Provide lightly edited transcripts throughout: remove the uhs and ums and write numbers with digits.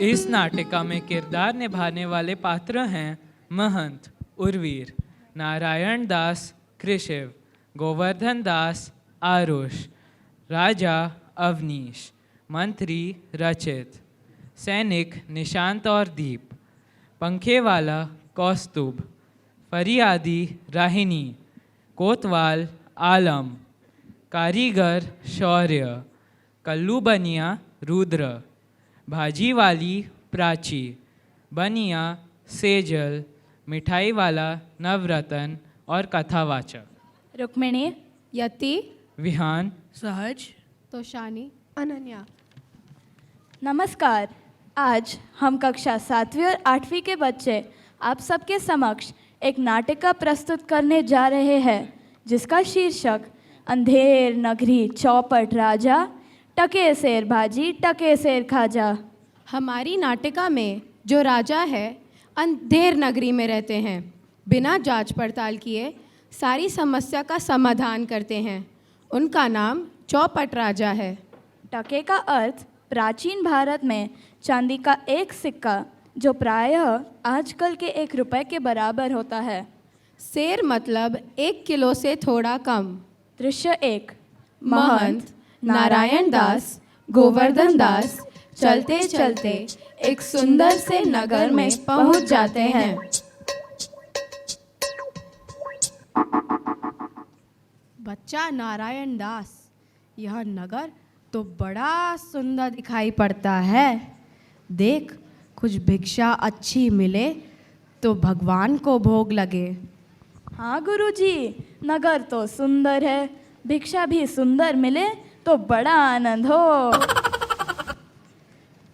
इस नाटिका में किरदार निभाने वाले पात्र हैं महंत उर्वीर, नारायण दास कृषिव, गोवर्धन दास आरुष, राजा अवनीश, मंत्री रचित, सैनिक निशांत और दीप, पंखे वाला कौस्तुभ, फरियादी राहिनी, कोतवाल आलम, कारीगर शौर्य, कल्लू बनिया रुद्र, भाजी वाली प्राची, बनिया सेजल, मिठाई वाला नवरतन और कथावाचक रुक्मिणी, यति, विहान, सहज, तोशानी, अनन्या। नमस्कार। आज हम कक्षा 7वीं और 8वीं के बच्चे आप सबके समक्ष एक नाटिका प्रस्तुत करने जा रहे हैं जिसका शीर्षक अंधेर नगरी चौपट राजा, टके शेर भाजी टके शेर खाजा। हमारी नाटिका में जो राजा है अंधेर नगरी में रहते हैं, बिना जांच पड़ताल किए सारी समस्या का समाधान करते हैं। उनका नाम चौपट राजा है। टके का अर्थ प्राचीन भारत में चांदी का एक सिक्का जो प्रायः आजकल के 1 रुपए के बराबर होता है। शेर मतलब 1 किलो से थोड़ा कम। दृश्य 1। महंत नारायण दास, गोवर्धन दास चलते चलते एक सुंदर से नगर में पहुंच जाते हैं। बच्चा नारायण दास, यह नगर तो बड़ा सुंदर दिखाई पड़ता है। देख, कुछ भिक्षा अच्छी मिले तो भगवान को भोग लगे। हाँ गुरुजी, नगर तो सुंदर है, भिक्षा भी सुंदर मिले तो बड़ा आनंद हो।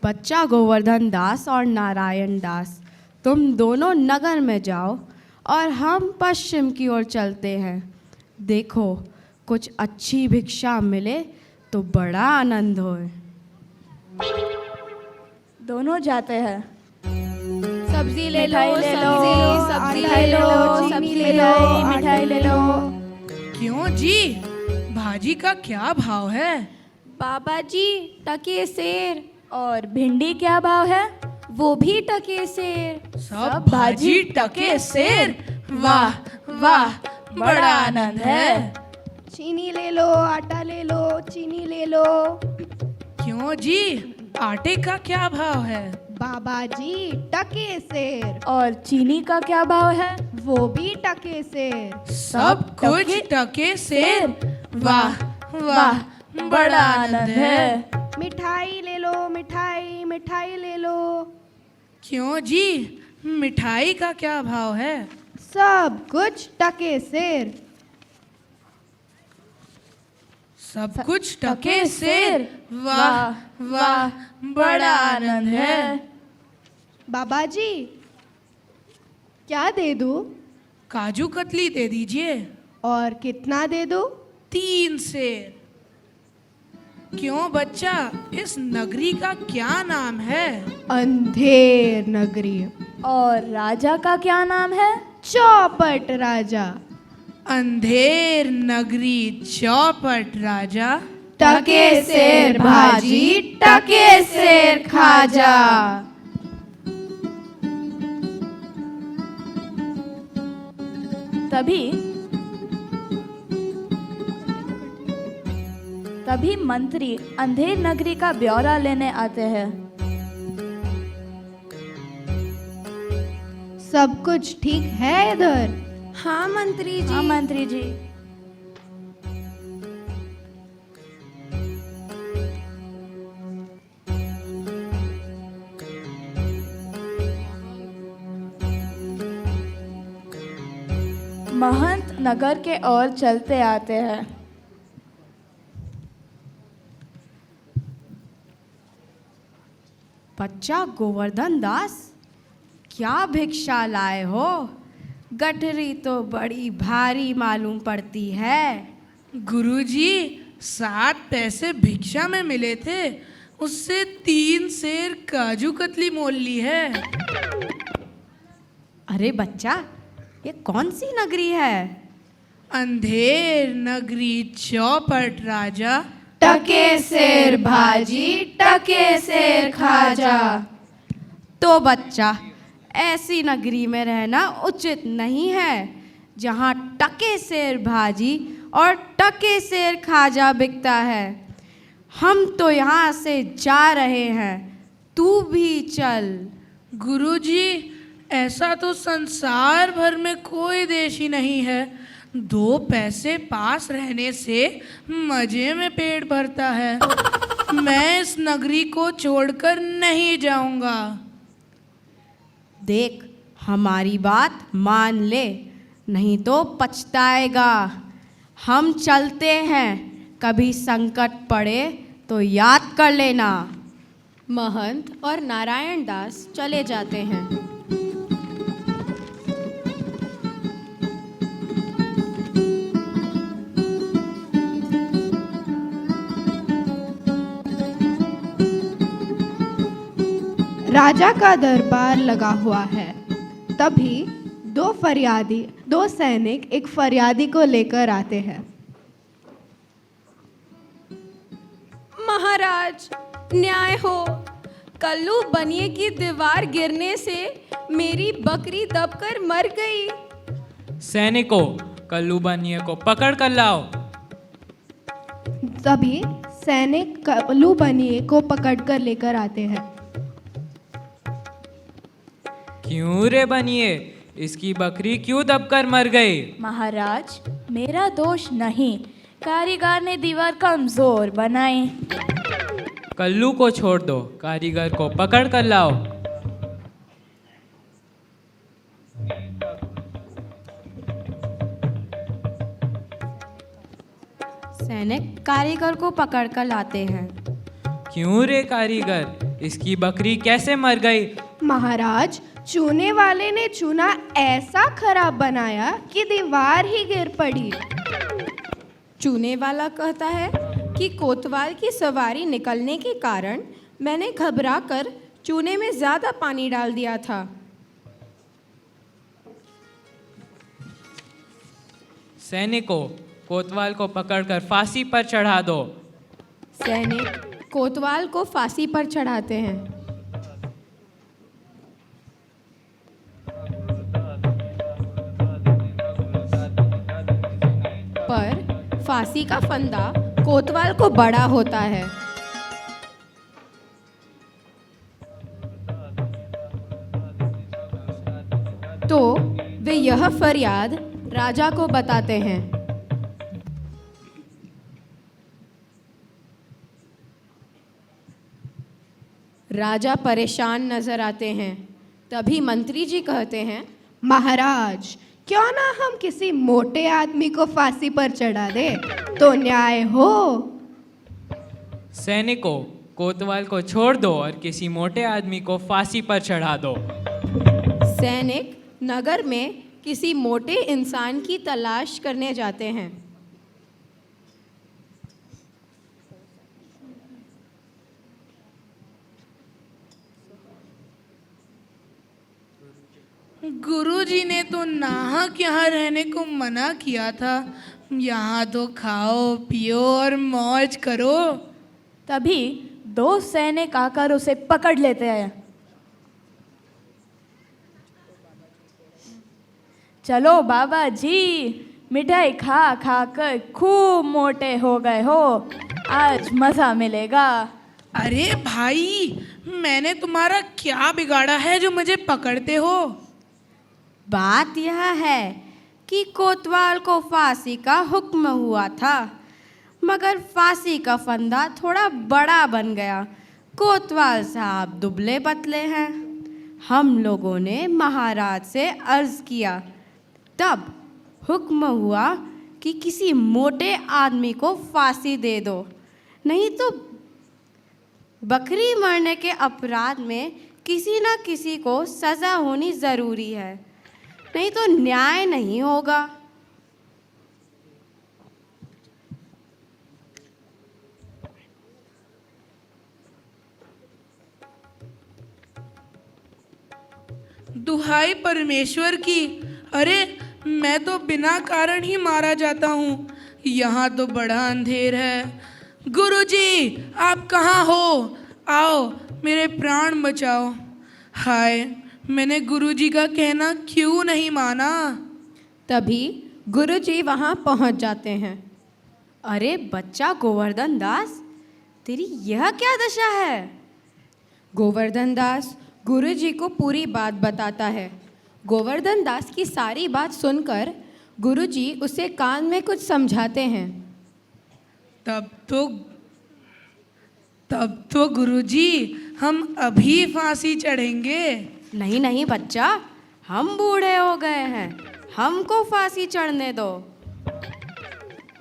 बच्चा गोवर्धन दास और नारायण दास, तुम दोनों नगर में जाओ और हम पश्चिम की ओर चलते हैं। देखो, कुछ अच्छी भिक्षा मिले तो बड़ा आनंद होए। दोनों जाते हैं। सब्जी ले लो, सब्जी ले लो, सब्जी ले लो, मिठाई ले लो। क्यों जी, भाजी का क्या भाव है? बाबा जी, टके शेर। और भिंडी क्या भाव है? वो भी टके शेर। सब भाजी टके शेर। वाह वाह, बड़ा आनंद है। चीनी ले लो, आटा ले लो, चीनी ले लो। क्यों जी, आटे का क्या भाव है? बाबा जी, टके शेर। और चीनी का क्या भाव है? वो भी टके शेर। सब कुछ टके शेर। वाह वाह, बड़ा आनंद है। मिठाई ले लो, मिठाई मिठाई ले लो। क्यों जी, मिठाई का क्या भाव है? सब कुछ टके शेर। सब कुछ टके शेर। वाह वाह, बड़ा आनंद है। बाबा जी, क्या दे दूं? काजू कतली दे दीजिए। और कितना दे दूं? 3 शेर। क्यों बच्चा, इस नगरी का क्या नाम है? अंधेर नगरी। और राजा का क्या नाम है? चौपट राजा। अंधेर नगरी चौपट राजा, टके शेर भाजी टके शेर खाजा। तभी मंत्री अंधेर नगरी का ब्यौरा लेने आते हैं। सब कुछ ठीक है इधर? हाँ मंत्री जी। हाँ मंत्री जी। महंत नगर के ओर चलते आते हैं। बच्चा गोवर्धन दास, क्या भिक्षा लाए हो? गठरी तो बड़ी भारी मालूम पड़ती है। गुरुजी, 7 पैसे भिक्षा में मिले थे, उससे 3 शेर काजू कतली मोल ली है। अरे बच्चा, ये कौन सी नगरी है? अंधेर नगरी चौपट राजा, टके सेर भाजी टके सेर खाजा। तो बच्चा, ऐसी नगरी में रहना उचित नहीं है जहाँ टके सेर भाजी और टके सेर खाजा बिकता है। हम तो यहाँ से जा रहे हैं, तू भी चल। गुरुजी, ऐसा तो संसार भर में कोई देश ही नहीं है। 2 पैसे पास रहने से मजे में पेट भरता है। मैं इस नगरी को छोड़कर नहीं जाऊंगा। देख, हमारी बात मान ले, नहीं तो पछताएगा। हम चलते हैं, कभी संकट पड़े तो याद कर लेना। महंत और नारायण दास चले जाते हैं। राजा का दरबार लगा हुआ है। तभी दो सैनिक एक फरियादी को लेकर आते हैं। महाराज, न्याय हो। कल्लू बनिए की दीवार गिरने से मेरी बकरी दबकर मर गई। सैनिकों, कल्लू बनिए को पकड़ कर लाओ। तभी सैनिक कल्लू बनिए को पकड़कर लेकर आते हैं। क्यों रे बनिए, इसकी बकरी क्यों दबकर मर गई? महाराज, मेरा दोष नहीं, कारीगर ने दीवार कमजोर बनाई। कल्लू को छोड़ दो, कारीगर को पकड़ कर लाओ। सैनिक कारीगर को पकड़ कर लाते हैं। क्यों रे कारीगर, इसकी बकरी कैसे मर गई? महाराज, चूने वाले ने चूना ऐसा खराब बनाया कि दीवार ही गिर पड़ी। चूने वाला कहता है कि कोतवाल की सवारी निकलने के कारण मैंने घबराकर चूने में ज्यादा पानी डाल दिया था। सैनिकों, कोतवाल को पकड़कर फांसी पर चढ़ा दो। सैनिक कोतवाल को फांसी पर चढ़ाते हैं। पर फांसी का फंदा कोतवाल को बड़ा होता है। तो वे यह फरियाद राजा को बताते हैं। राजा परेशान नजर आते हैं। तभी मंत्री जी कहते हैं, महाराज, क्यों ना हम किसी मोटे आदमी को फांसी पर चढ़ा दे तो न्याय हो। सैनिकों, कोतवाल को छोड़ दो और किसी मोटे आदमी को फांसी पर चढ़ा दो। सैनिक नगर में किसी मोटे इंसान की तलाश करने जाते हैं। गुरुजी ने तो नाहक यहाँ रहने को मना किया था। यहाँ तो खाओ पियो और मौज करो। तभी 2 सैनिक आकर उसे पकड़ लेते हैं। चलो बाबा जी, मिठाई खा खा कर खूब मोटे हो गए हो, आज मजा मिलेगा। अरे भाई, मैंने तुम्हारा क्या बिगाड़ा है जो मुझे पकड़ते हो? बात यह है कि कोतवाल को फांसी का हुक्म हुआ था, मगर फांसी का फंदा थोड़ा बड़ा बन गया। कोतवाल साहब दुबले पतले हैं। हम लोगों ने महाराज से अर्ज किया, तब हुक्म हुआ कि किसी मोटे आदमी को फांसी दे दो, नहीं तो बकरी मरने के अपराध में किसी न किसी को सज़ा होनी ज़रूरी है, नहीं तो न्याय नहीं होगा। दुहाई परमेश्वर की, अरे मैं तो बिना कारण ही मारा जाता हूँ। यहाँ तो बड़ा अंधेर है। गुरुजी, आप कहाँ हो? आओ, मेरे प्राण बचाओ। हाय, मैंने गुरुजी का कहना क्यों नहीं माना? तभी गुरुजी वहाँ पहुँच जाते हैं। अरे बच्चा गोवर्धन दास, तेरी यह क्या दशा है? गोवर्धन दास गुरुजी को पूरी बात बताता है। गोवर्धन दास की सारी बात सुनकर गुरुजी उसे कान में कुछ समझाते हैं। तब तो गुरुजी, हम अभी फांसी चढ़ेंगे। नहीं नहीं बच्चा, हम बूढ़े हो गए हैं, हमको फांसी चढ़ने दो।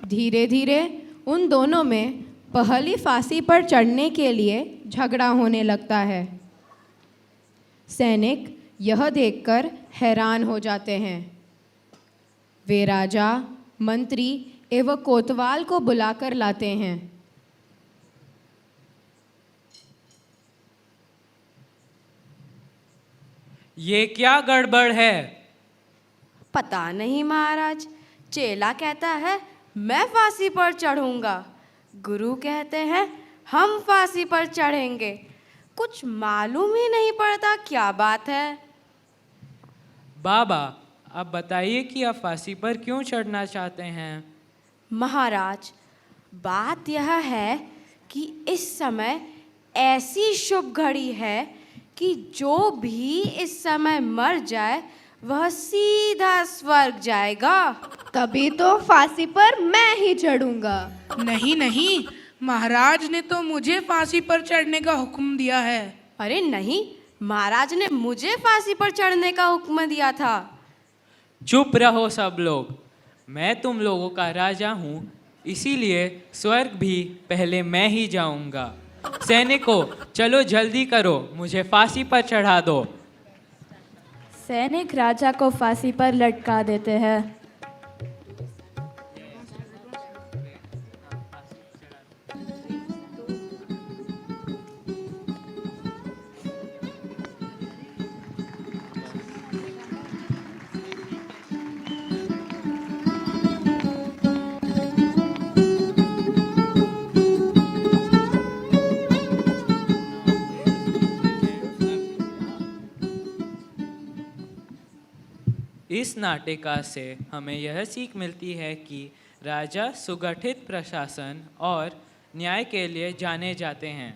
धीरे धीरे उन दोनों में पहली फांसी पर चढ़ने के लिए झगड़ा होने लगता है। सैनिक यह देखकर हैरान हो जाते हैं। वे राजा, मंत्री एवं कोतवाल को बुलाकर लाते हैं। ये क्या गड़बड़ है? पता नहीं महाराज, चेला कहता है मैं फांसी पर चढ़ूंगा, गुरु कहते हैं हम फांसी पर चढ़ेंगे। कुछ मालूम ही नहीं पड़ता क्या बात है। बाबा, आप बताइए कि आप फांसी पर क्यों चढ़ना चाहते हैं? महाराज, बात यह है कि इस समय ऐसी शुभ घड़ी है कि जो भी इस समय मर जाए वह सीधा स्वर्ग जाएगा। तभी तो फांसी पर मैं ही चढ़ूंगा। नहीं नहीं, महाराज ने तो मुझे फांसी पर चढ़ने का हुक्म दिया है। अरे नहीं, महाराज ने मुझे फांसी पर चढ़ने का हुक्म दिया था। चुप रहो सब लोग, मैं तुम लोगों का राजा हूँ, इसीलिए स्वर्ग भी पहले मैं ही जाऊंगा। सैनिकों, चलो जल्दी करो, मुझे फांसी पर चढ़ा दो। सैनिक राजा को फांसी पर लटका देते हैं। इस नाटिका से हमें यह सीख मिलती है कि राजा सुगठित प्रशासन और न्याय के लिए जाने जाते हैं।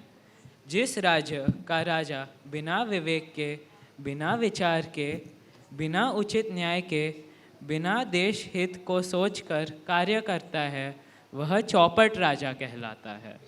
जिस राज्य का राजा बिना विवेक के, बिना विचार के, बिना उचित न्याय के, बिना देश हित को सोचकर कार्य करता है, वह चौपट राजा कहलाता है।